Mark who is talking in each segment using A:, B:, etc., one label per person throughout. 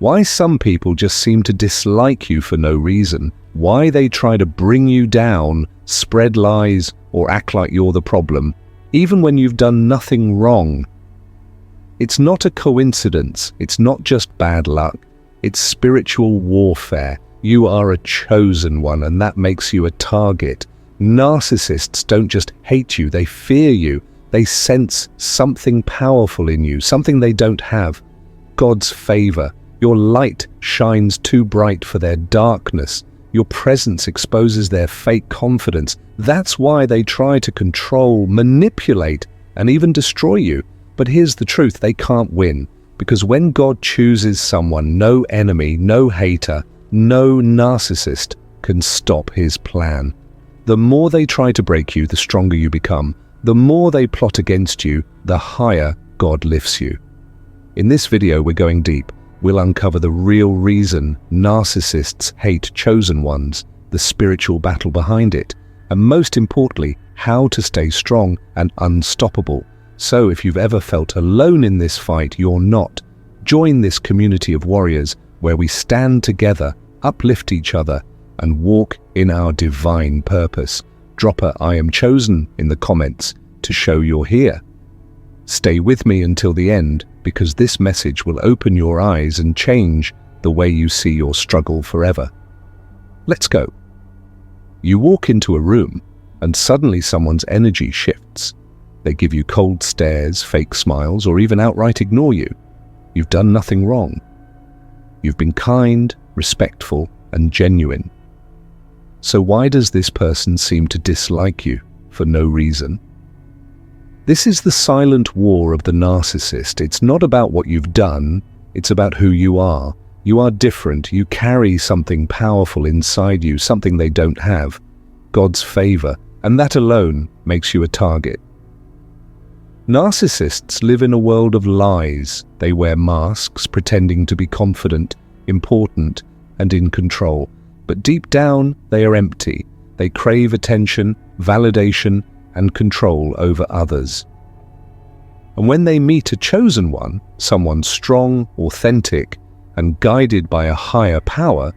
A: Why some people just seem to dislike you for no reason, why they try to bring you down, spread lies, or act like you're the problem, even when you've done nothing wrong. It's not a coincidence, it's not just bad luck, it's spiritual warfare. You are a chosen one, and that makes you a target. Narcissists don't just hate you, they fear you. They sense something powerful in you, something they don't have. God's favor. Your light shines too bright for their darkness. Your presence exposes their fake confidence. That's why they try to control, manipulate, and even destroy you. But here's the truth, they can't win. Because when God chooses someone, no enemy, no hater, no narcissist can stop his plan. The more they try to break you, the stronger you become. The more they plot against you, the higher God lifts you. In this video, we're going deep. We'll uncover the real reason narcissists hate chosen ones, the spiritual battle behind it, and most importantly, how to stay strong and unstoppable. So if you've ever felt alone in this fight, you're not. Join this community of warriors where we stand together, uplift each other, and walk in our divine purpose. Drop a "I am chosen" in the comments to show you're here. Stay with me until the end, because this message will open your eyes and change the way you see your struggle forever. Let's go. You walk into a room, and suddenly someone's energy shifts. They give you cold stares, fake smiles, or even outright ignore you. You've done nothing wrong. You've been kind, respectful, and genuine. So why does this person seem to dislike you for no reason? This is the silent war of the narcissist. It's not about what you've done, it's about who you are. You are different, you carry something powerful inside you, something they don't have. God's favor, and that alone makes you a target. Narcissists live in a world of lies. They wear masks, pretending to be confident, important, and in control. But deep down, they are empty. They crave attention, validation, and control over others. And when they meet a chosen one, someone strong, authentic, and guided by a higher power,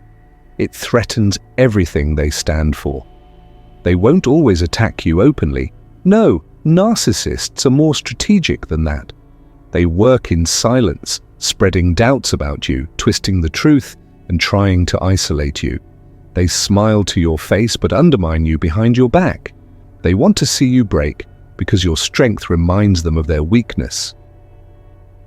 A: it threatens everything they stand for. They won't always attack you openly. No, narcissists are more strategic than that. They work in silence, spreading doubts about you, twisting the truth, and trying to isolate you. They smile to your face but undermine you behind your back. They want to see you break because your strength reminds them of their weakness.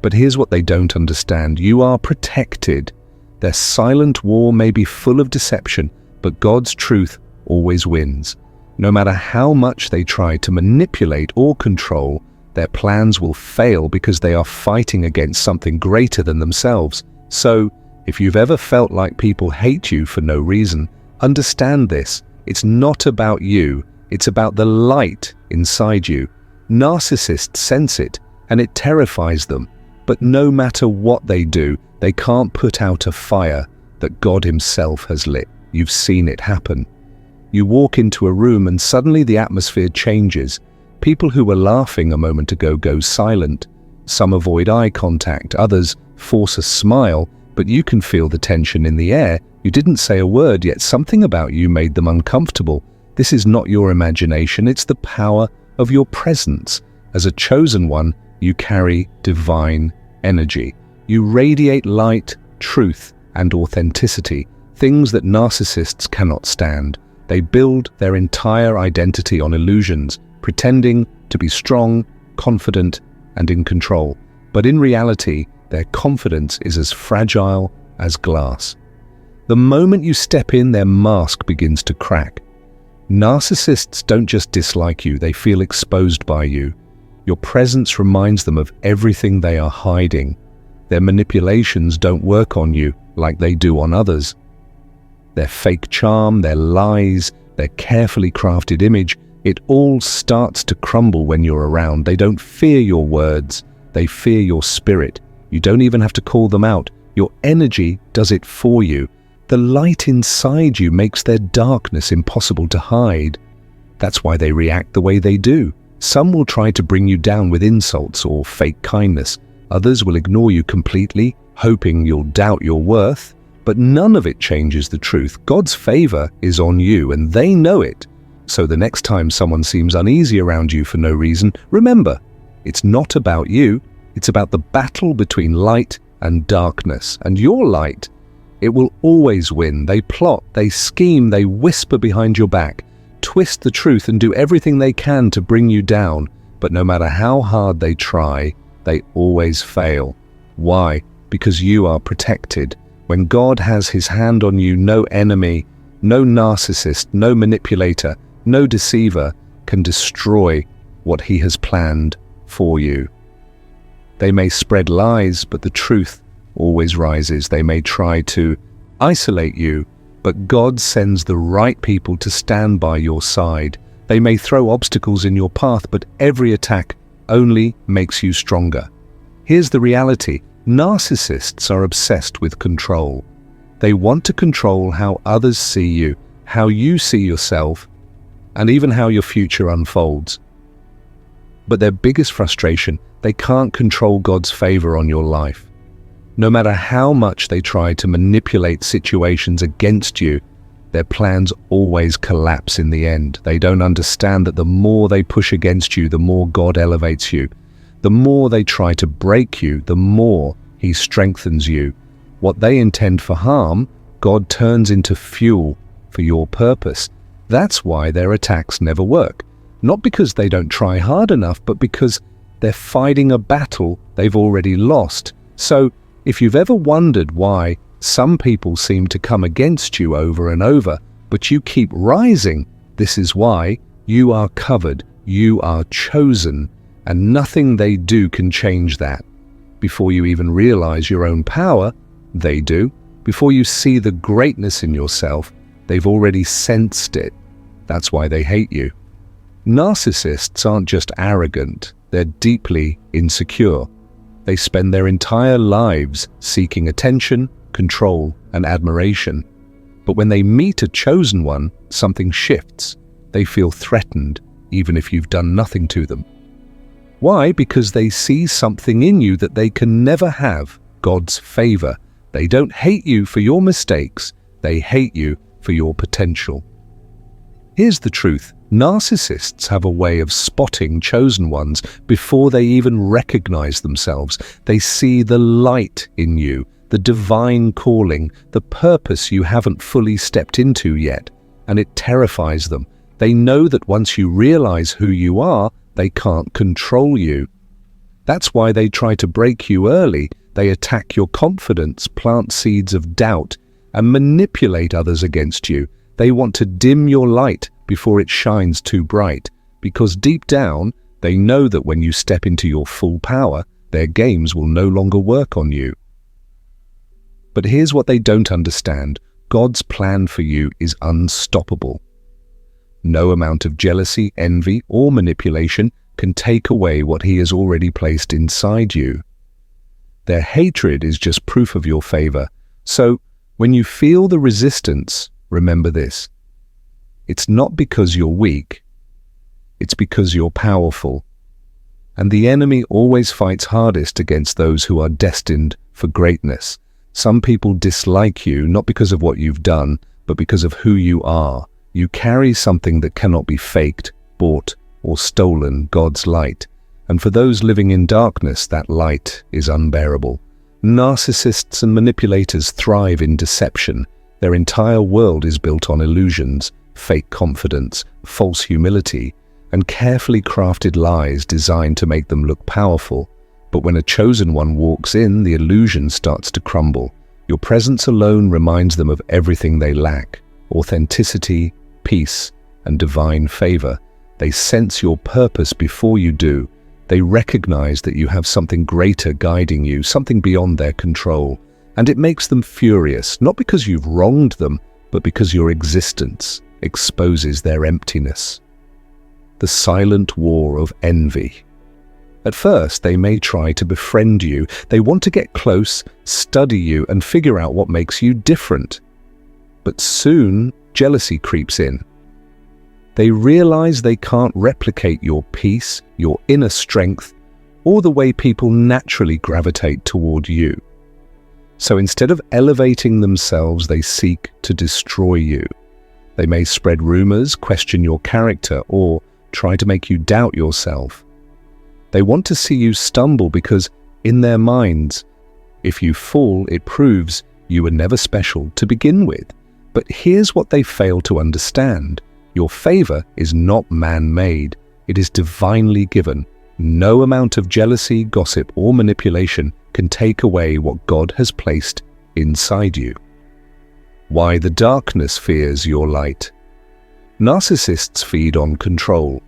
A: But here's what they don't understand. You are protected. Their silent war may be full of deception, but God's truth always wins. No matter how much they try to manipulate or control, their plans will fail because they are fighting against something greater than themselves. So, if you've ever felt like people hate you for no reason, understand this. It's not about you. It's about the light inside you. Narcissists sense it, and it terrifies them. But no matter what they do, they can't put out a fire that God himself has lit. You've seen it happen. You walk into a room and suddenly the atmosphere changes. People who were laughing a moment ago go silent. Some avoid eye contact, others force a smile, but you can feel the tension in the air. You didn't say a word, yet something about you made them uncomfortable. This is not your imagination, it's the power of your presence. As a chosen one, you carry divine energy. You radiate light, truth, and authenticity, things that narcissists cannot stand. They build their entire identity on illusions, pretending to be strong, confident, and in control. But in reality, their confidence is as fragile as glass. The moment you step in, their mask begins to crack. Narcissists don't just dislike you, they feel exposed by you. Your presence reminds them of everything they are hiding. Their manipulations don't work on you like they do on others. Their fake charm, their lies, their carefully crafted image, it all starts to crumble when you're around. They don't fear your words, they fear your spirit. You don't even have to call them out. Your energy does it for you. The light inside you makes their darkness impossible to hide. That's why they react the way they do. Some will try to bring you down with insults or fake kindness. Others will ignore you completely, hoping you'll doubt your worth, but none of it changes the truth. God's favor is on you, and they know it. So the next time someone seems uneasy around you for no reason, remember, it's not about you, it's about the battle between light and darkness. And your light, it will always win. They plot, they scheme, they whisper behind your back, twist the truth and do everything they can to bring you down. But no matter how hard they try, they always fail. Why? Because you are protected. When God has his hand on you, no enemy, no narcissist, no manipulator, no deceiver can destroy what he has planned for you. They may spread lies, but the truth always rises. They may try to isolate you, but God sends the right people to stand by your side. They may throw obstacles in your path, but every attack only makes you stronger. Here's the reality. Narcissists are obsessed with control. They want to control how others see you, how you see yourself, and even how your future unfolds. But their biggest frustration, they can't control God's favor on your life. No matter how much they try to manipulate situations against you, their plans always collapse in the end. They don't understand that the more they push against you, the more God elevates you. The more they try to break you, the more he strengthens you. What they intend for harm, God turns into fuel for your purpose. That's why their attacks never work. Not because they don't try hard enough, but because they're fighting a battle they've already lost. So, if you've ever wondered why some people seem to come against you over and over, but you keep rising, this is why. You are covered, you are chosen, and nothing they do can change that. Before you even realize your own power, they do. Before you see the greatness in yourself, they've already sensed it. That's why they hate you. Narcissists aren't just arrogant, they're deeply insecure. They spend their entire lives seeking attention, control, and admiration. But when they meet a chosen one, something shifts. They feel threatened, even if you've done nothing to them. Why? Because they see something in you that they can never have, God's favor. They don't hate you for your mistakes, they hate you for your potential. Here's the truth. Narcissists have a way of spotting chosen ones before they even recognize themselves. They see the light in you, the divine calling, the purpose you haven't fully stepped into yet, and it terrifies them. They know that once you realize who you are, they can't control you. That's why they try to break you early. They attack your confidence, plant seeds of doubt, and manipulate others against you. They want to dim your light before it shines too bright, because deep down, they know that when you step into your full power, their games will no longer work on you. But here's what they don't understand. God's plan for you is unstoppable. No amount of jealousy, envy, or manipulation can take away what he has already placed inside you. Their hatred is just proof of your favor. So, when you feel the resistance, remember this. It's not because you're weak, it's because you're powerful. And the enemy always fights hardest against those who are destined for greatness. Some people dislike you not because of what you've done, but because of who you are. You carry something that cannot be faked, bought, or stolen, God's light. And for those living in darkness, that light is unbearable. Narcissists and manipulators thrive in deception. Their entire world is built on illusions, fake confidence, false humility, and carefully crafted lies designed to make them look powerful. But when a chosen one walks in, the illusion starts to crumble. Your presence alone reminds them of everything they lack: authenticity, peace, and divine favor. They sense your purpose before you do. They recognize that you have something greater guiding you, something beyond their control. And it makes them furious, not because you've wronged them, but because your existence exposes their emptiness. The silent war of envy. At first, they may try to befriend you. They want to get close, study you, and figure out what makes you different. But soon, jealousy creeps in. They realize they can't replicate your peace, your inner strength, or the way people naturally gravitate toward you. So instead of elevating themselves, they seek to destroy you. They may spread rumors, question your character, or try to make you doubt yourself. They want to see you stumble because, in their minds, if you fall, it proves you were never special to begin with. But here's what they fail to understand. Your favor is not man-made. It is divinely given. No amount of jealousy, gossip, or manipulation can take away what God has placed inside you. Why the darkness fears your light. Narcissists feed on control.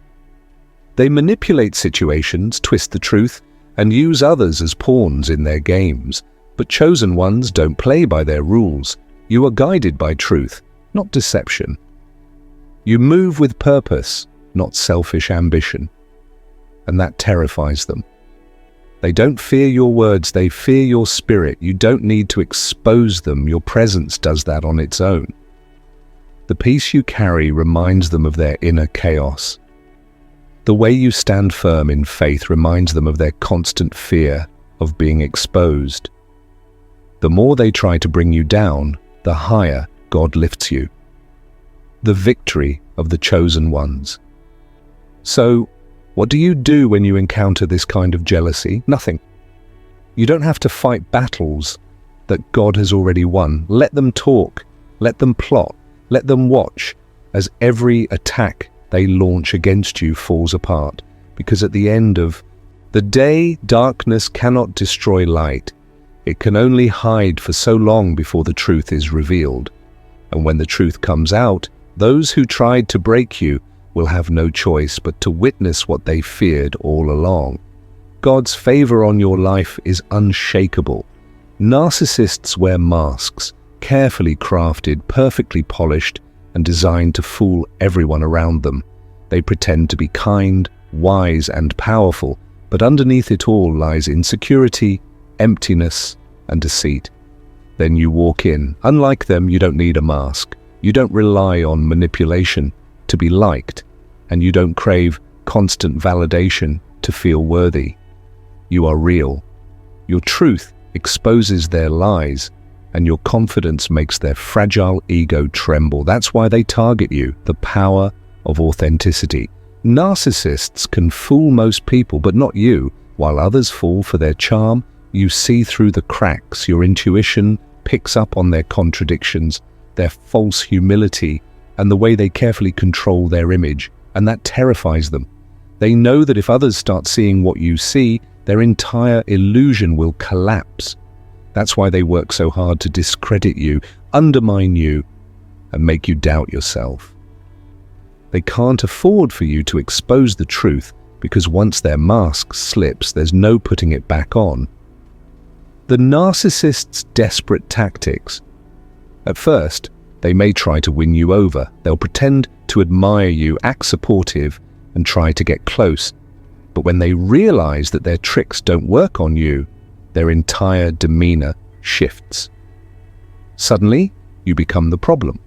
A: They manipulate situations, twist the truth, and use others as pawns in their games. But chosen ones don't play by their rules. You are guided by truth, not deception. You move with purpose, not selfish ambition. And that terrifies them. They don't fear your words, they fear your spirit. You don't need to expose them. Your presence does that on its own. The peace you carry reminds them of their inner chaos. The way you stand firm in faith reminds them of their constant fear of being exposed. The more they try to bring you down, the higher God lifts you. The victory of the chosen ones. So, what do you do when you encounter this kind of jealousy? Nothing. You don't have to fight battles that God has already won. Let them talk, let them plot, let them watch as every attack they launch against you falls apart. Because at the end of the day, darkness cannot destroy light. It can only hide for so long before the truth is revealed. And when the truth comes out, those who tried to break you will have no choice but to witness what they feared all along. God's favor on your life is unshakable. Narcissists wear masks, carefully crafted, perfectly polished, and designed to fool everyone around them. They pretend to be kind, wise, and powerful, but underneath it all lies insecurity, emptiness, and deceit. Then you walk in. Unlike them, you don't need a mask. You don't rely on manipulation to be liked, and you don't crave constant validation to feel worthy. You are real. Your truth exposes their lies, and your confidence makes their fragile ego tremble. That's why they target you, the power of authenticity. Narcissists can fool most people, but not you. While others fall for their charm, you see through the cracks. Your intuition picks up on their contradictions, their false humility, and the way they carefully control their image, and that terrifies them. They know that if others start seeing what you see, their entire illusion will collapse. That's why they work so hard to discredit you, undermine you, and make you doubt yourself. They can't afford for you to expose the truth, because once their mask slips, there's no putting it back on. The narcissist's desperate tactics. At first, they may try to win you over. They'll pretend to admire you, act supportive, and try to get close. But when they realize that their tricks don't work on you, their entire demeanor shifts. Suddenly, you become the problem.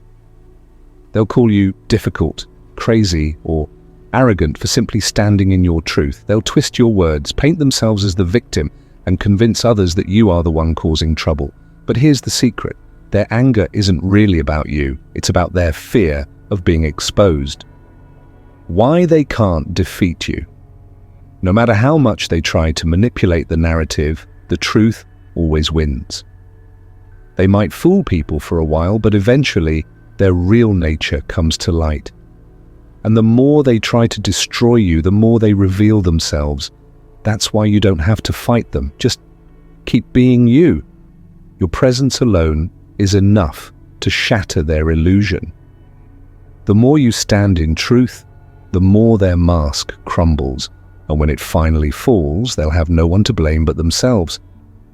A: They'll call you difficult, crazy, or arrogant for simply standing in your truth. They'll twist your words, paint themselves as the victim, and convince others that you are the one causing trouble. But here's the secret. Their anger isn't really about you. It's about their fear of being exposed. Why they can't defeat you. No matter how much they try to manipulate the narrative, the truth always wins. They might fool people for a while, but eventually their real nature comes to light. And the more they try to destroy you, the more they reveal themselves. That's why you don't have to fight them. Just keep being you. Your presence alone is enough to shatter their illusion. The more you stand in truth, the more their mask crumbles, and when it finally falls, they'll have no one to blame but themselves.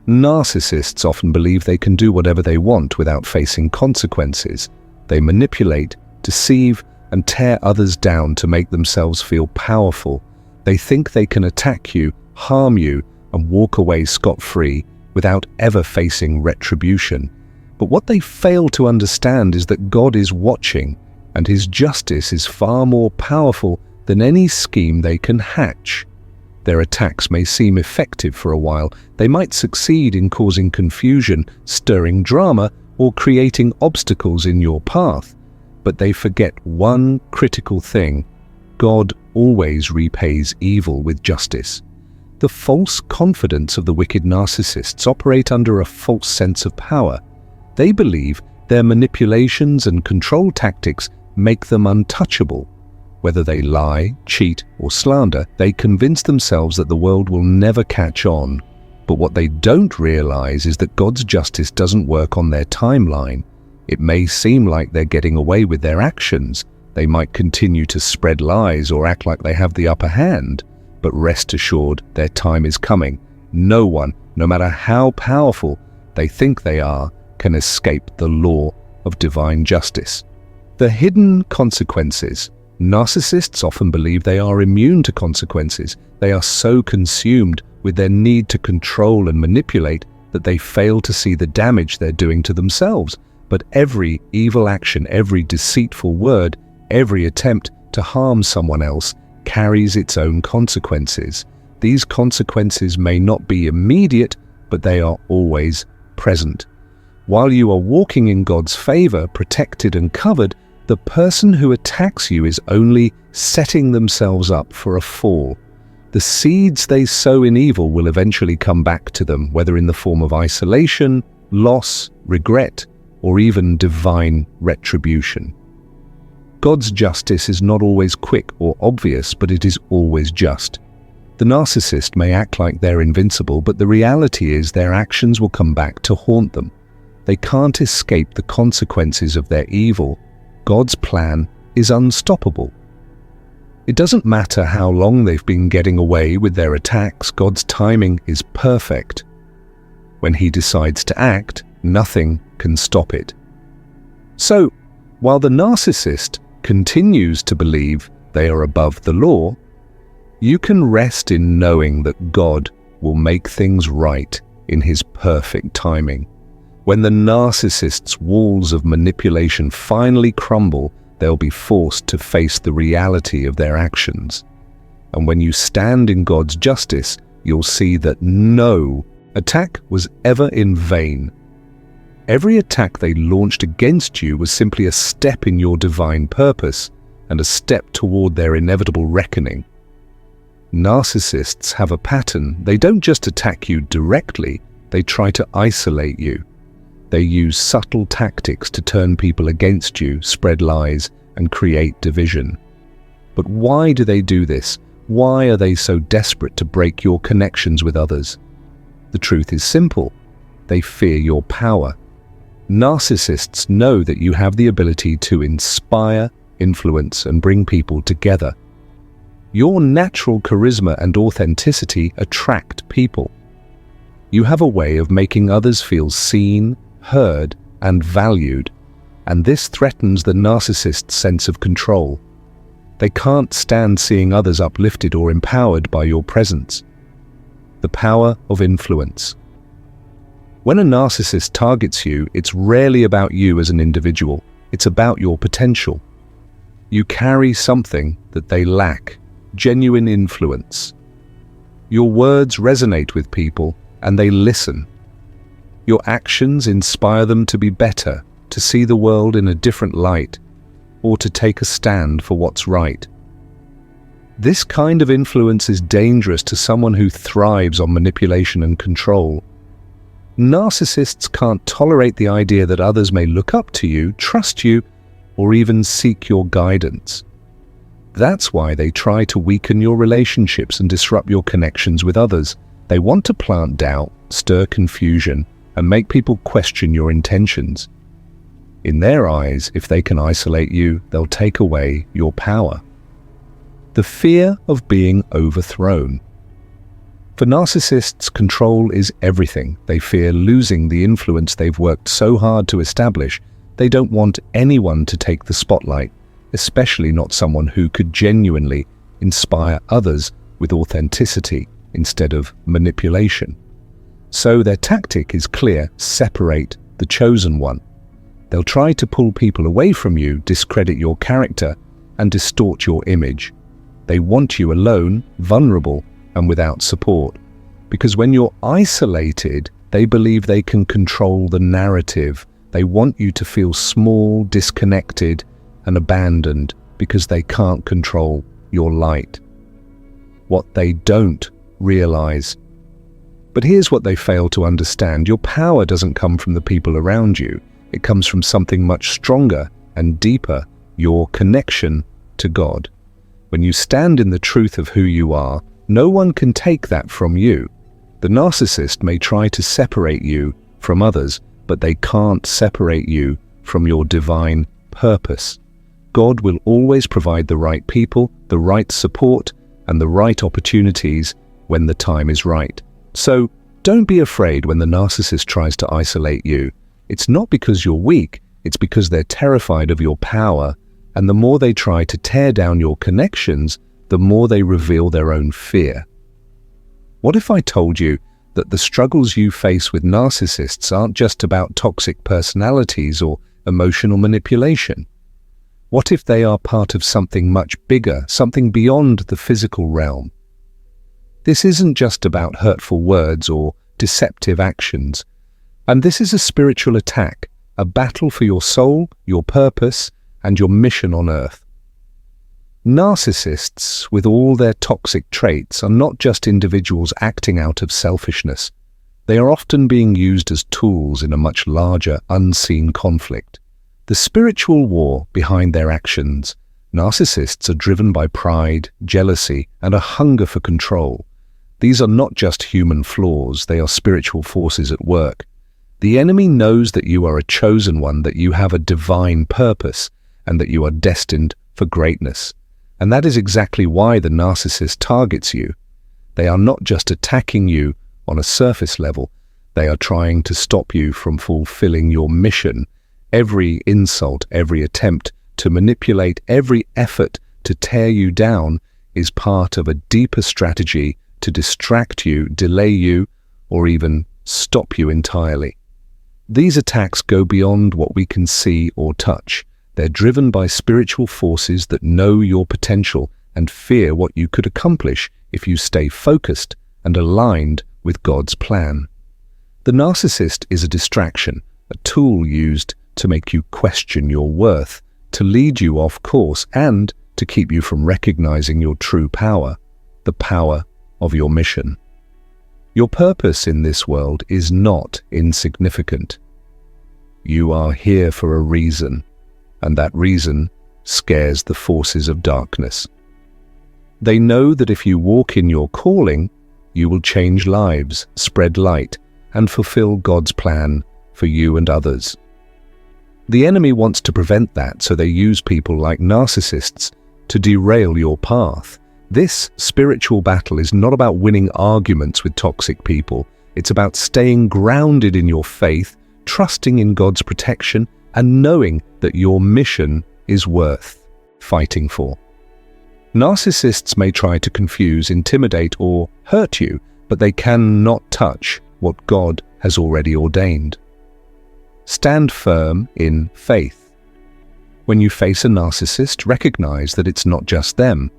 A: Narcissists often believe they can do whatever they want without facing consequences. They manipulate, deceive, and tear others down to make themselves feel powerful. They think they can attack you, harm you, and walk away scot-free without ever facing retribution. But what they fail to understand is that God is watching, and His justice is far more powerful than any scheme they can hatch. Their attacks may seem effective for a while. They might succeed in causing confusion, stirring drama, or creating obstacles in your path. But they forget one critical thing: God always repays evil with justice. The false confidence of the wicked narcissists operate under a false sense of power. They believe their manipulations and control tactics make them untouchable. Whether they lie, cheat, or slander, they convince themselves that the world will never catch on. But what they don't realize is that God's justice doesn't work on their timeline. It may seem like they're getting away with their actions. They might continue to spread lies or act like they have the upper hand. But rest assured, their time is coming. No one, no matter how powerful they think they are, can escape the law of divine justice. The hidden consequences. Narcissists often believe they are immune to consequences. They are so consumed with their need to control and manipulate that they fail to see the damage they're doing to themselves. But every evil action, every deceitful word, every attempt to harm someone else carries its own consequences. These consequences may not be immediate, but they are always present. While you are walking in God's favor, protected and covered, the person who attacks you is only setting themselves up for a fall. The seeds they sow in evil will eventually come back to them, whether in the form of isolation, loss, regret, or even divine retribution. God's justice is not always quick or obvious, but it is always just. The narcissist may act like they're invincible, but the reality is their actions will come back to haunt them. They can't escape the consequences of their evil. God's plan is unstoppable. It doesn't matter how long they've been getting away with their attacks, God's timing is perfect. When He decides to act, nothing can stop it. So, while the narcissist continues to believe they are above the law, you can rest in knowing that God will make things right in His perfect timing. When the narcissist's walls of manipulation finally crumble, they'll be forced to face the reality of their actions. And when you stand in God's justice, you'll see that no attack was ever in vain. Every attack they launched against you was simply a step in your divine purpose and a step toward their inevitable reckoning. Narcissists have a pattern. They don't just attack you directly, they try to isolate you. They use subtle tactics to turn people against you, spread lies, and create division. But why do they do this? Why are they so desperate to break your connections with others? The truth is simple. They fear your power. Narcissists know that you have the ability to inspire, influence, and bring people together. Your natural charisma and authenticity attract people. You have a way of making others feel seen, heard, and valued, and this threatens the narcissist's sense of control. They can't stand seeing others uplifted or empowered by your presence. The power of influence. When a narcissist targets you, it's rarely about you as an individual. It's about your potential. You carry something that they lack: genuine influence. Your words resonate with people, and they listen. Your actions inspire them to be better, to see the world in a different light, or to take a stand for what's right. This kind of influence is dangerous to someone who thrives on manipulation and control. Narcissists can't tolerate the idea that others may look up to you, trust you, or even seek your guidance. That's why they try to weaken your relationships and disrupt your connections with others. They want to plant doubt, stir confusion, and make people question your intentions. In their eyes, if they can isolate you, they'll take away your power. The fear of being overthrown. For narcissists, control is everything. They fear losing the influence they've worked so hard to establish. They don't want anyone to take the spotlight, especially not someone who could genuinely inspire others with authenticity instead of manipulation. So their tactic is clear: separate the chosen one. They'll try to pull people away from you, discredit your character, and distort your image. They want you alone, vulnerable, and without support. Because when you're isolated, they believe they can control the narrative. They want you to feel small, disconnected, and abandoned because they can't control your light. What they don't realize. But here's what they fail to understand. Your power doesn't come from the people around you. It comes from something much stronger and deeper, your connection to God. When you stand in the truth of who you are, no one can take that from you. The narcissist may try to separate you from others, but they can't separate you from your divine purpose. God will always provide the right people, the right support, and the right opportunities when the time is right. So, don't be afraid when the narcissist tries to isolate you. It's not because you're weak, it's because they're terrified of your power, and the more they try to tear down your connections, the more they reveal their own fear. What if I told you that the struggles you face with narcissists aren't just about toxic personalities or emotional manipulation? What if they are part of something much bigger, something beyond the physical realm? This isn't just about hurtful words or deceptive actions. And this is a spiritual attack, a battle for your soul, your purpose, and your mission on earth. Narcissists, with all their toxic traits, are not just individuals acting out of selfishness. They are often being used as tools in a much larger, unseen conflict. The spiritual war behind their actions. Narcissists are driven by pride, jealousy, and a hunger for control. These are not just human flaws, they are spiritual forces at work. The enemy knows that you are a chosen one, that you have a divine purpose, and that you are destined for greatness. And that is exactly why the narcissist targets you. They are not just attacking you on a surface level, they are trying to stop you from fulfilling your mission. Every insult, every attempt to manipulate, every effort to tear you down is part of a deeper strategy to distract you, delay you, or even stop you entirely. These attacks go beyond what we can see or touch. They're driven by spiritual forces that know your potential and fear what you could accomplish if you stay focused and aligned with God's plan. The narcissist is a distraction, a tool used to make you question your worth, to lead you off course, and to keep you from recognizing your true power, the power of your mission. Your purpose in this world is not insignificant. You are here for a reason, and that reason scares the forces of darkness. They know that if you walk in your calling, you will change lives, spread light, and fulfill God's plan for you and others. The enemy wants to prevent that, so they use people like narcissists to derail your path. This spiritual battle is not about winning arguments with toxic people. It's about staying grounded in your faith, trusting in God's protection, and knowing that your mission is worth fighting for. Narcissists may try to confuse, intimidate, or hurt you, but they cannot touch what God has already ordained. Stand firm in faith. When you face a narcissist, recognize that it's not just them.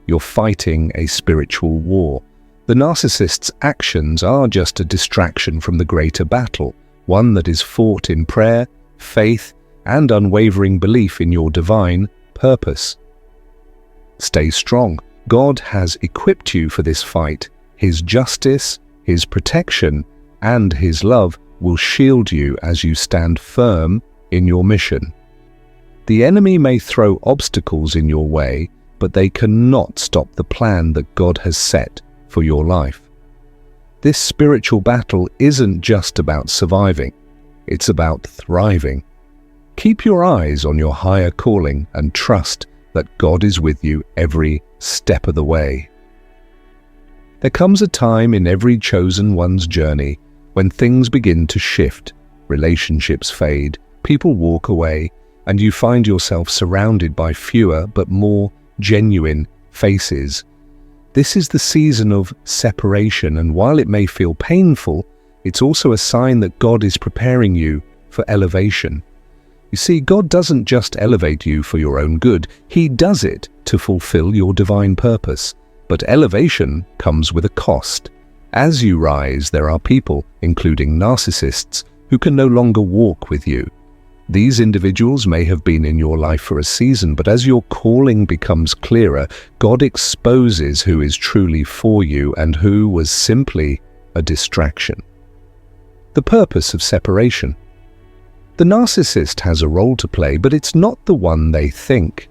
A: You're fighting a spiritual war. The narcissist's actions are just a distraction from the greater battle, one that is fought in prayer, faith, and unwavering belief in your divine purpose. Stay strong. God has equipped you for this fight. His justice, His protection, and His love will shield you as you stand firm in your mission. The enemy may throw obstacles in your way, but they cannot stop the plan that God has set for your life. This spiritual battle isn't just about surviving, it's about thriving. Keep your eyes on your higher calling and trust that God is with you every step of the way. There comes a time in every chosen one's journey when things begin to shift, relationships fade, people walk away, and you find yourself surrounded by fewer but more genuine faces. This is the season of separation, and while it may feel painful, it's also a sign that God is preparing you for elevation. You see, God doesn't just elevate you for your own good, He does it to fulfill your divine purpose. But elevation comes with a cost. As you rise, there are people, including narcissists, who can no longer walk with you. These individuals may have been in your life for a season, but as your calling becomes clearer, God exposes who is truly for you and who was simply a distraction. The purpose of separation. The narcissist has a role to play, but it's not the one they think.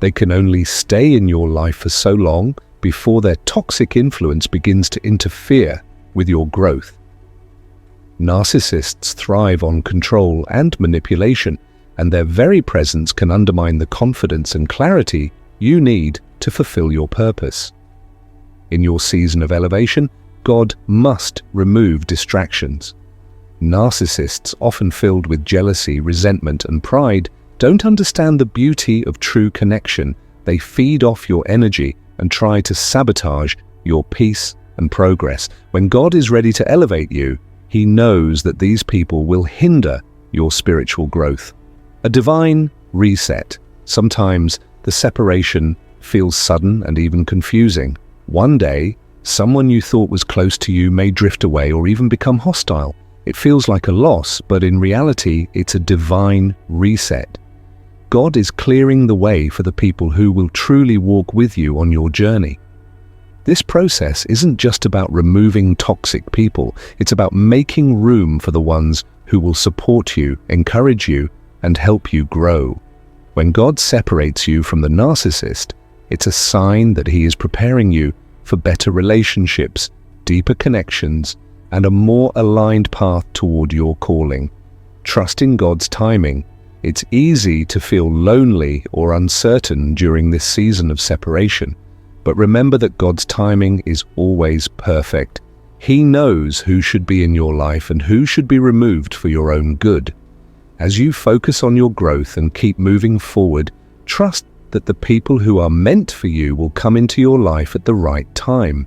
A: They can only stay in your life for so long before their toxic influence begins to interfere with your growth. Narcissists thrive on control and manipulation, and their very presence can undermine the confidence and clarity you need to fulfill your purpose. In your season of elevation, God must remove distractions. Narcissists, often filled with jealousy, resentment, and pride, don't understand the beauty of true connection. They feed off your energy and try to sabotage your peace and progress. When God is ready to elevate you, He knows that these people will hinder your spiritual growth. A divine reset. Sometimes the separation feels sudden and even confusing. One day, someone you thought was close to you may drift away or even become hostile. It feels like a loss, but in reality, it's a divine reset. God is clearing the way for the people who will truly walk with you on your journey. This process isn't just about removing toxic people, it's about making room for the ones who will support you, encourage you, and help you grow. When God separates you from the narcissist, it's a sign that He is preparing you for better relationships, deeper connections, and a more aligned path toward your calling. Trust in God's timing. It's easy to feel lonely or uncertain during this season of separation, but remember that God's timing is always perfect. He knows who should be in your life and who should be removed for your own good. As you focus on your growth and keep moving forward, trust that the people who are meant for you will come into your life at the right time.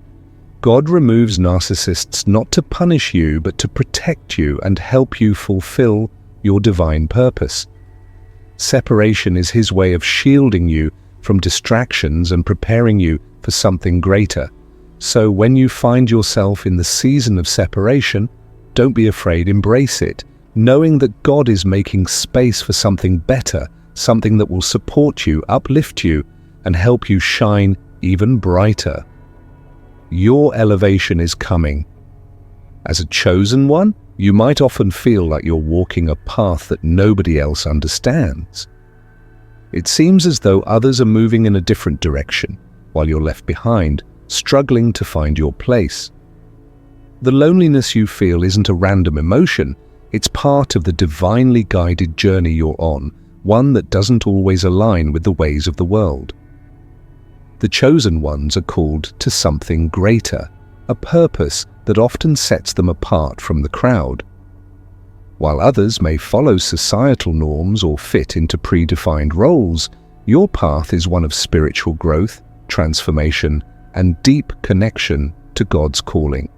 A: God removes narcissists not to punish you, but to protect you and help you fulfill your divine purpose. Separation is His way of shielding you from distractions and preparing you for something greater. So when you find yourself in the season of separation, don't be afraid, embrace it, knowing that God is making space for something better, something that will support you, uplift you, and help you shine even brighter. Your elevation is coming. As a chosen one, you might often feel like you're walking a path that nobody else understands. It seems as though others are moving in a different direction, while you're left behind, struggling to find your place. The loneliness you feel isn't a random emotion, it's part of the divinely guided journey you're on, one that doesn't always align with the ways of the world. The chosen ones are called to something greater, a purpose that often sets them apart from the crowd. While others may follow societal norms or fit into predefined roles, your path is one of spiritual growth, transformation, and deep connection to God's calling.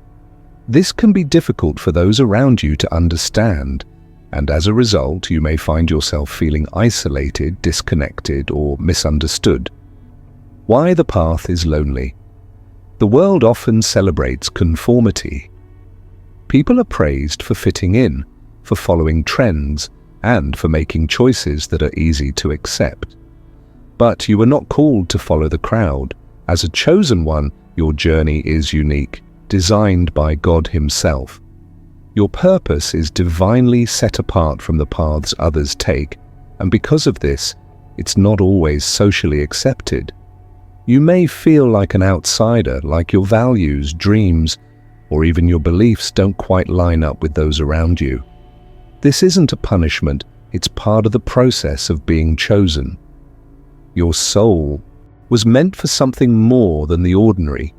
A: This can be difficult for those around you to understand, and as a result, you may find yourself feeling isolated, disconnected, or misunderstood. Why the path is lonely. The world often celebrates conformity. People are praised for fitting in, for following trends, and for making choices that are easy to accept. But you are not called to follow the crowd. As a chosen one, your journey is unique, designed by God Himself. Your purpose is divinely set apart from the paths others take, and because of this, it's not always socially accepted. You may feel like an outsider, like your values, dreams, or even your beliefs don't quite line up with those around you. This isn't a punishment, it's part of the process of being chosen. Your soul was meant for something more than the ordinary.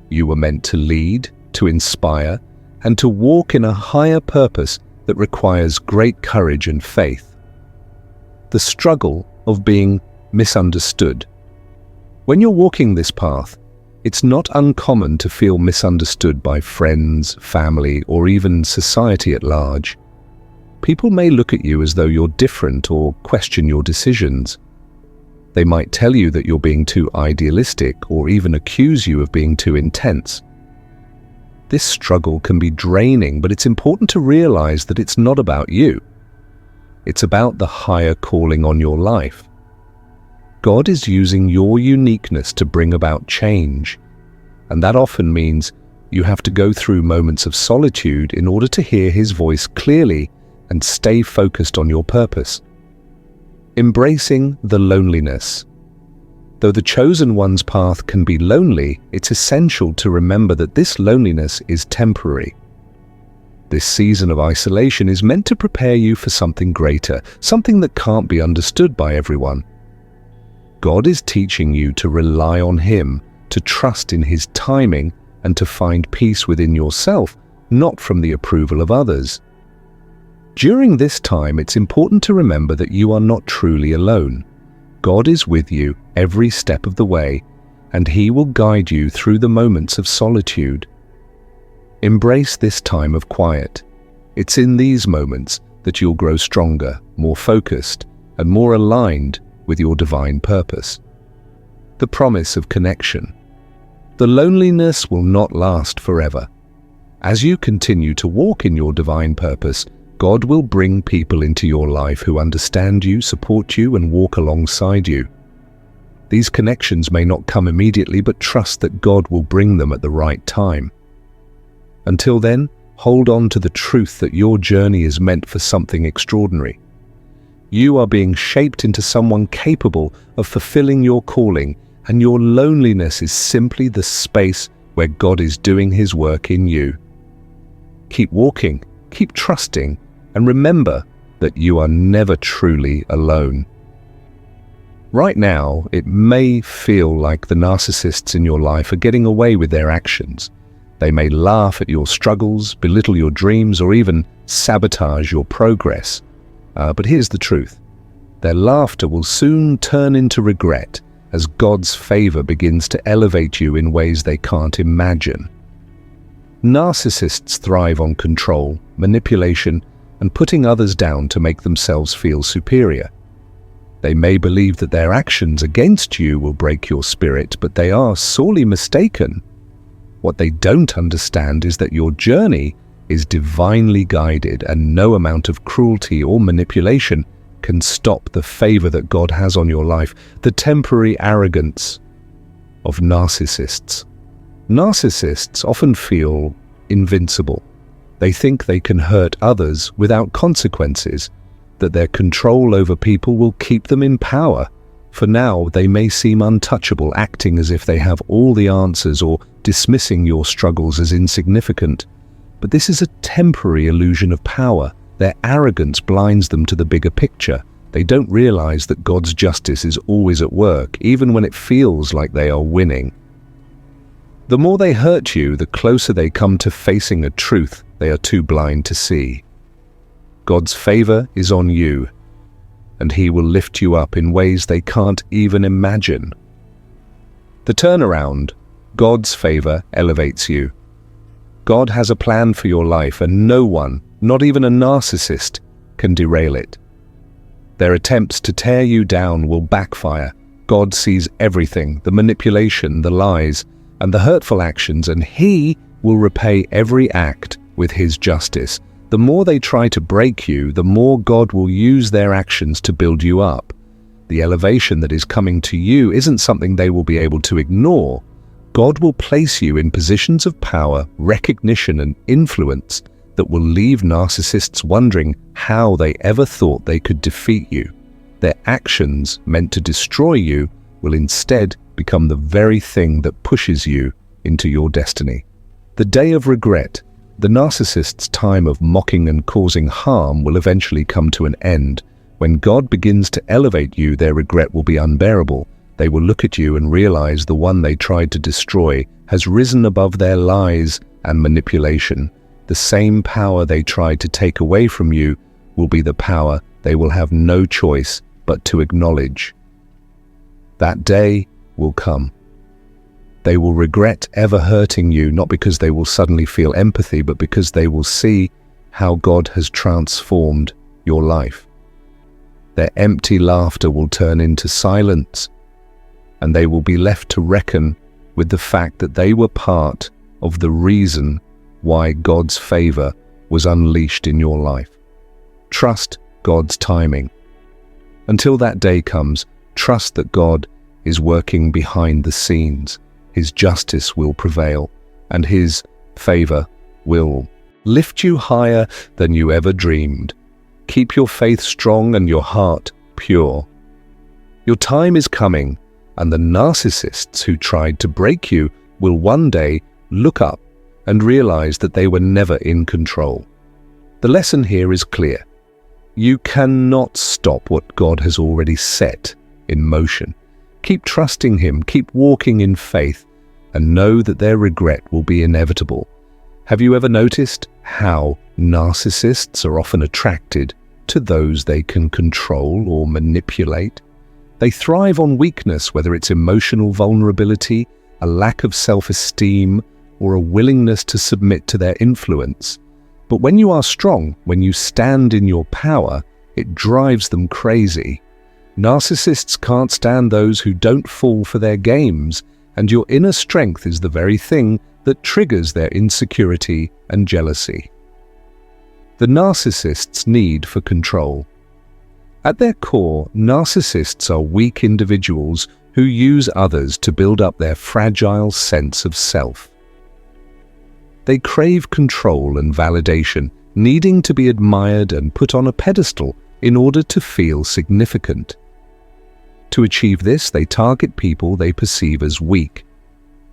A: You were meant to lead, to inspire, and to walk in a higher purpose that requires great courage and faith. The struggle of being misunderstood. When you're walking this path, it's not uncommon to feel misunderstood by friends, family, or even society at large. People may look at you as though you're different or question your decisions. They might tell you that you're being too idealistic or even accuse you of being too intense. This struggle can be draining, but it's important to realize that it's not about you. It's about the higher calling on your life. God is using your uniqueness to bring about change, and that often means you have to go through moments of solitude in order to hear His voice clearly and stay focused on your purpose. Embracing the loneliness. Though the chosen one's path can be lonely, it's essential to remember that this loneliness is temporary. This season of isolation is meant to prepare you for something greater, something that can't be understood by everyone. God is teaching you to rely on Him, to trust in His timing, and to find peace within yourself, not from the approval of others. During this time, it's important to remember that you are not truly alone. God is with you every step of the way, and He will guide you through the moments of solitude. Embrace this time of quiet. It's in these moments that you'll grow stronger, more focused, and more aligned with your divine purpose. The promise of connection. The loneliness will not last forever. As you continue to walk in your divine purpose, God will bring people into your life who understand you, support you, and walk alongside you. These connections may not come immediately, but trust that God will bring them at the right time. Until then, hold on to the truth that your journey is meant for something extraordinary. You are being shaped into someone capable of fulfilling your calling, and your loneliness is simply the space where God is doing His work in you. Keep walking, keep trusting, and remember that you are never truly alone. Right now, it may feel like the narcissists in your life are getting away with their actions. They may laugh at your struggles, belittle your dreams, or even sabotage your progress. But here's the truth. Their laughter will soon turn into regret as God's favor begins to elevate you in ways they can't imagine. Narcissists thrive on control, manipulation, and putting others down to make themselves feel superior. They may believe that their actions against you will break your spirit, but they are sorely mistaken. What they don't understand is that your journey is divinely guided, and no amount of cruelty or manipulation can stop the favor that God has on your life. The temporary arrogance of narcissists. Narcissists often feel invincible. They think they can hurt others without consequences, that their control over people will keep them in power. For now, they may seem untouchable, acting as if they have all the answers or dismissing your struggles as insignificant. But this is a temporary illusion of power. Their arrogance blinds them to the bigger picture. They don't realize that God's justice is always at work, even when it feels like they are winning. The more they hurt you, the closer they come to facing a truth they are too blind to see. God's favor is on you, and He will lift you up in ways they can't even imagine. The turnaround. God's favor elevates you. God has a plan for your life, and no one, not even a narcissist, can derail it. Their attempts to tear you down will backfire. God sees everything, the manipulation, the lies, and the hurtful actions, and He will repay every act with His justice. The more they try to break you, the more God will use their actions to build you up. The elevation that is coming to you isn't something they will be able to ignore. God will place you in positions of power, recognition, and influence that will leave narcissists wondering how they ever thought they could defeat you. Their actions, meant to destroy you, will instead become the very thing that pushes you into your destiny. The day of regret. The narcissist's time of mocking and causing harm will eventually come to an end. When God begins to elevate you, their regret will be unbearable. They will look at you and realize the one they tried to destroy has risen above their lies and manipulation. The same power they tried to take away from you will be the power they will have no choice but to acknowledge. That day will come. They will regret ever hurting you, not because they will suddenly feel empathy, but because they will see how God has transformed your life. Their empty laughter will turn into silence, and they will be left to reckon with the fact that they were part of the reason why God's favor was unleashed in your life. Trust God's timing. Until that day comes, trust that God is working behind the scenes. His justice will prevail, and His favor will lift you higher than you ever dreamed. Keep your faith strong and your heart pure. Your time is coming, and the narcissists who tried to break you will one day look up and realize that they were never in control. The lesson here is clear. You cannot stop what God has already set in motion. Keep trusting Him, keep walking in faith, and know that their regret will be inevitable. Have you ever noticed how narcissists are often attracted to those they can control or manipulate? They thrive on weakness, whether it's emotional vulnerability, a lack of self-esteem, or a willingness to submit to their influence. But when you are strong, when you stand in your power, it drives them crazy. Narcissists can't stand those who don't fall for their games, and your inner strength is the very thing that triggers their insecurity and jealousy. The narcissist's need for control. At their core, narcissists are weak individuals who use others to build up their fragile sense of self. They crave control and validation, needing to be admired and put on a pedestal in order to feel significant. To achieve this, they target people they perceive as weak,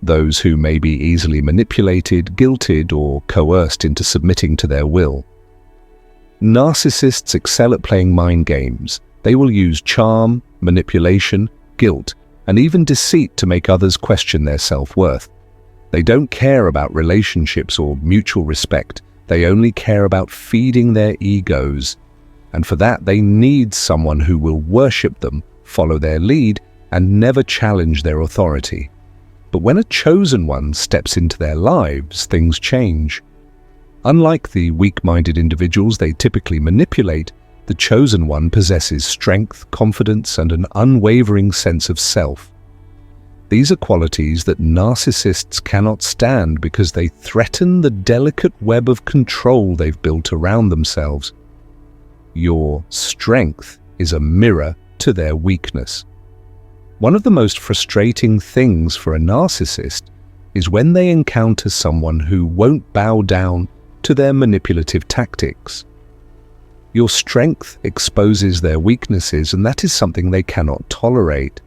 A: those who may be easily manipulated, guilted, or coerced into submitting to their will. Narcissists excel at playing mind games. They will use charm, manipulation, guilt, and even deceit to make others question their self-worth. They don't care about relationships or mutual respect. They only care about feeding their egos. And for that, they need someone who will worship them, follow their lead, and never challenge their authority. But when a chosen one steps into their lives, things change. Unlike the weak-minded individuals they typically manipulate, the chosen one possesses strength, confidence, and an unwavering sense of self. These are qualities that narcissists cannot stand because they threaten the delicate web of control they've built around themselves. Your strength is a mirror to their weakness. One of the most frustrating things for a narcissist is when they encounter someone who won't bow down to their manipulative tactics. Your strength exposes their weaknesses, and that is something they cannot tolerate.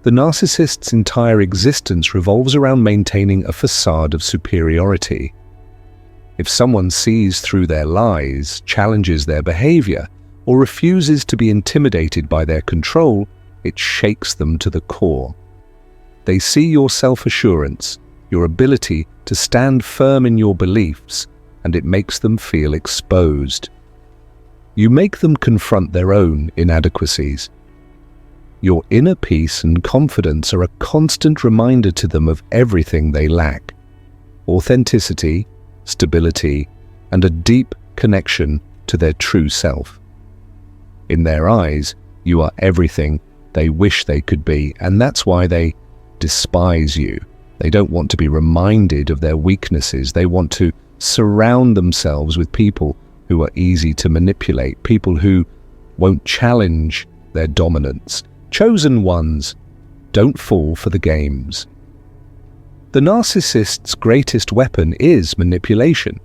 A: The narcissist's entire existence revolves around maintaining a facade of superiority. If someone sees through their lies, challenges their behavior, or refuses to be intimidated by their control, it shakes them to the core. They see your self-assurance, your ability to stand firm in your beliefs, and it makes them feel exposed. You make them confront their own inadequacies. Your inner peace and confidence are a constant reminder to them of everything they lack: authenticity, stability, and a deep connection to their true self. In their eyes, you are everything they wish they could be, and that's why they despise you. They don't want to be reminded of their weaknesses. They want to surround themselves with people who are easy to manipulate, people who won't challenge their dominance. Chosen ones don't fall for the games. The narcissist's greatest weapon is manipulation,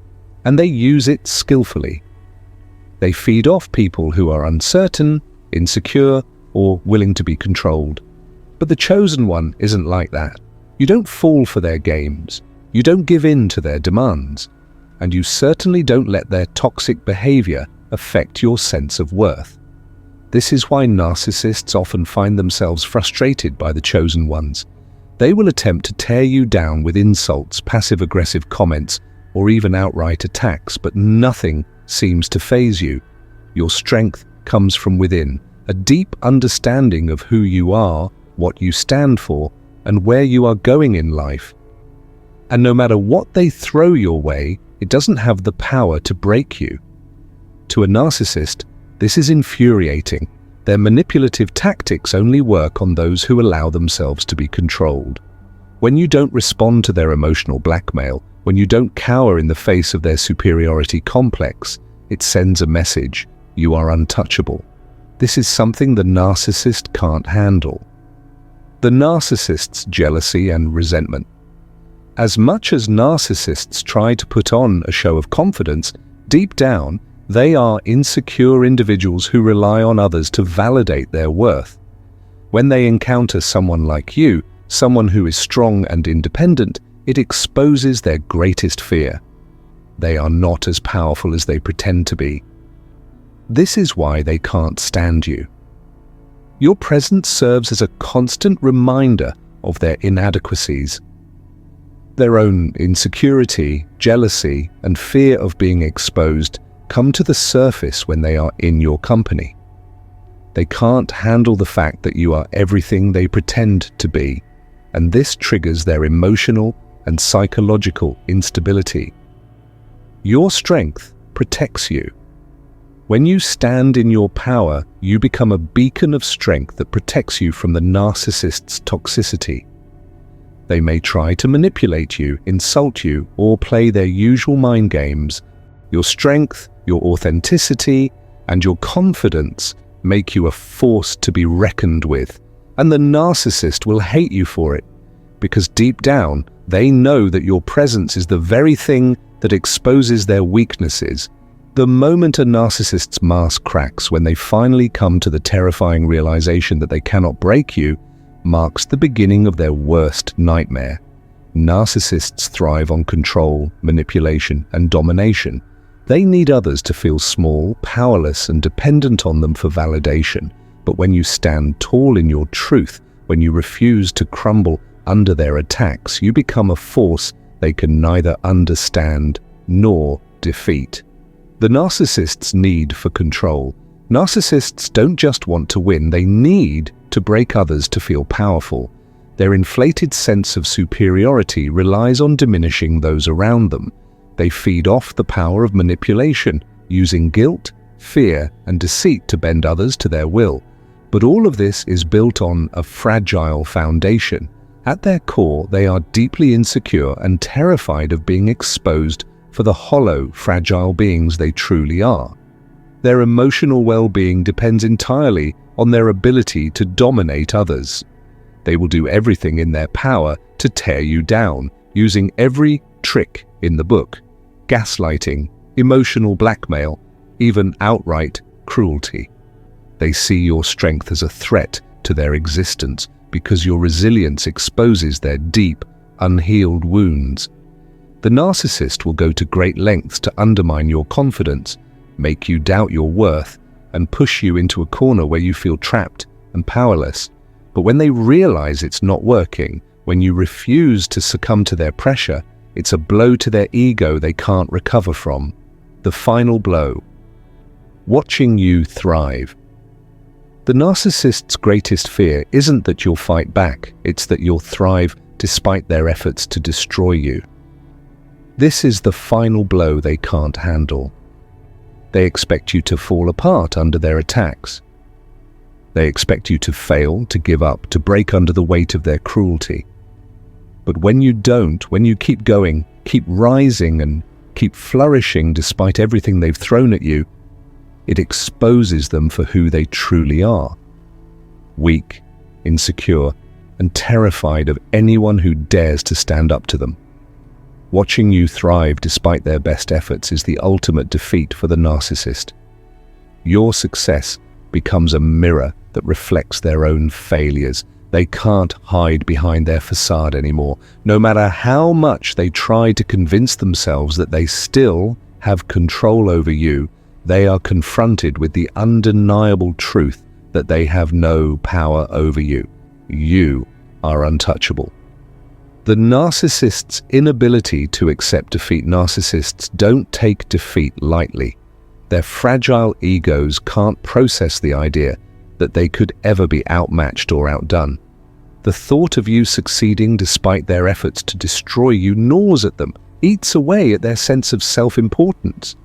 A: and they use it skillfully. They feed off people who are uncertain, insecure, or willing to be controlled. But the chosen one isn't like that. You don't fall for their games, you don't give in to their demands, and you certainly don't let their toxic behavior affect your sense of worth. This is why narcissists often find themselves frustrated by the chosen ones. They will attempt to tear you down with insults, passive-aggressive comments, or even outright attacks, but nothing seems to faze you. Your strength comes from within, a deep understanding of who you are, what you stand for, and where you are going in life. And no matter what they throw your way, it doesn't have the power to break you. To a narcissist, this is infuriating, Their manipulative tactics only work on those who allow themselves to be controlled. When you don't respond to their emotional blackmail, when you don't cower in the face of their superiority complex, it sends a message: you are untouchable. This is something the narcissist can't handle. The narcissist's jealousy and resentment. As much as narcissists try to put on a show of confidence, deep down, they are insecure individuals who rely on others to validate their worth. When they encounter someone like you, someone who is strong and independent, it exposes their greatest fear. They are not as powerful as they pretend to be. This is why they can't stand you. Your presence serves as a constant reminder of their inadequacies. Their own insecurity, jealousy, and fear of being exposed come to the surface when they are in your company. They can't handle the fact that you are everything they pretend to be, and this triggers their emotional and psychological instability. Your strength protects you. When you stand in your power, you become a beacon of strength that protects you from the narcissist's toxicity. They may try to manipulate you, insult you, or play their usual mind games. Your strength, your authenticity, and your confidence make you a force to be reckoned with, and the narcissist will hate you for it, because deep down, they know that your presence is the very thing that exposes their weaknesses. The moment a narcissist's mask cracks when they finally come to the terrifying realization that they cannot break you, marks the beginning of their worst nightmare. Narcissists thrive on control, manipulation, and domination. They need others to feel small, powerless, and dependent on them for validation. But when you stand tall in your truth, when you refuse to crumble under their attacks, you become a force they can neither understand nor defeat. The narcissist's need for control. Narcissists don't just want to win, they need to break others to feel powerful. Their inflated sense of superiority relies on diminishing those around them. They feed off the power of manipulation, using guilt, fear, and deceit to bend others to their will. But all of this is built on a fragile foundation. At their core, they are deeply insecure and terrified of being exposed for the hollow, fragile beings they truly are. Their emotional well-being depends entirely on their ability to dominate others. They will do everything in their power to tear you down, using every trick in the book: gaslighting, emotional blackmail, even outright cruelty. They see your strength as a threat to their existence because your resilience exposes their deep, unhealed wounds. The narcissist will go to great lengths to undermine your confidence, make you doubt your worth, and push you into a corner where you feel trapped and powerless. But when they realize it's not working, when you refuse to succumb to their pressure, it's a blow to their ego they can't recover from. The final blow. Watching you thrive. The narcissist's greatest fear isn't that you'll fight back, it's that you'll thrive despite their efforts to destroy you. This is the final blow they can't handle. They expect you to fall apart under their attacks. They expect you to fail, to give up, to break under the weight of their cruelty. But when you don't, when you keep going, keep rising and keep flourishing despite everything they've thrown at you, it exposes them for who they truly are. Weak, insecure, and terrified of anyone who dares to stand up to them. Watching you thrive despite their best efforts is the ultimate defeat for the narcissist. Your success becomes a mirror that reflects their own failures. They can't hide behind their facade anymore. No matter how much they try to convince themselves that they still have control over you, they are confronted with the undeniable truth that they have no power over you. You are untouchable. The narcissist's inability to accept defeat. Narcissists don't take defeat lightly. Their fragile egos can't process the idea that they could ever be outmatched or outdone. The thought of you succeeding despite their efforts to destroy you gnaws at them, eats away at their sense of self-importance.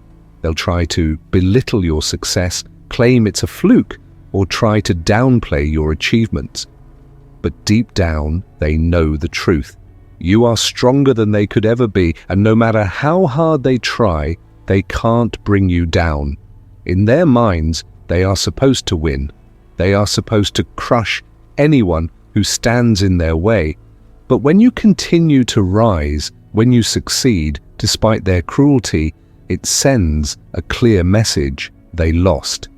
A: They'll try to belittle your success, claim it's a fluke, or try to downplay your achievements. But deep down, they know the truth. You are stronger than they could ever be, and no matter how hard they try, they can't bring you down. In their minds, they are supposed to win. They are supposed to crush anyone who stands in their way. But when you continue to rise, when you succeed, despite their cruelty, it sends a clear message: they lost.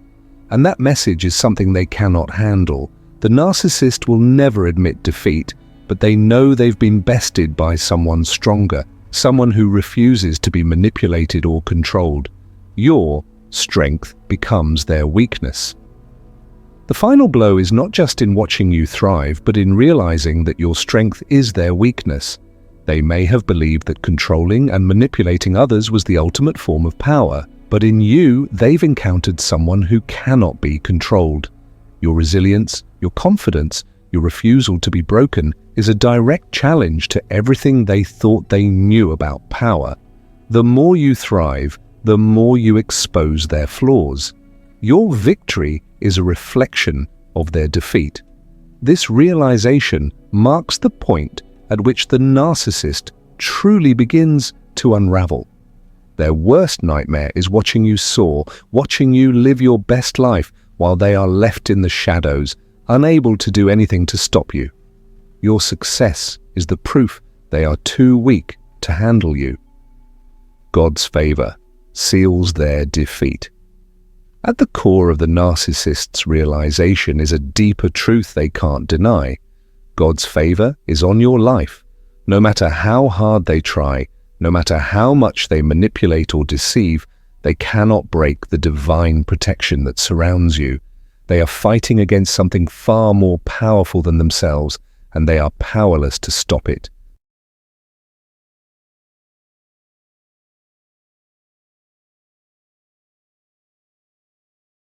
A: And that message is something they cannot handle. The narcissist will never admit defeat, but they know they've been bested by someone stronger, someone who refuses to be manipulated or controlled. Your strength becomes their weakness. The final blow is not just in watching you thrive, but in realizing that your strength is their weakness. They may have believed that controlling and manipulating others was the ultimate form of power, but in you, they've encountered someone who cannot be controlled. Your resilience, your confidence, your refusal to be broken is a direct challenge to everything they thought they knew about power. The more you thrive, the more you expose their flaws. Your victory is a reflection of their defeat. This realization marks the point at which the narcissist truly begins to unravel. Their worst nightmare is watching you soar, watching you live your best life while they are left in the shadows, unable to do anything to stop you. Your success is the proof they are too weak to handle you. God's favor seals their defeat. At the core of the narcissist's realization is a deeper truth they can't deny. God's favor is on your life. No matter how hard they try, no matter how much they manipulate or deceive, they cannot break the divine protection that surrounds you. They are fighting against something far more powerful than themselves, and they are powerless to stop it.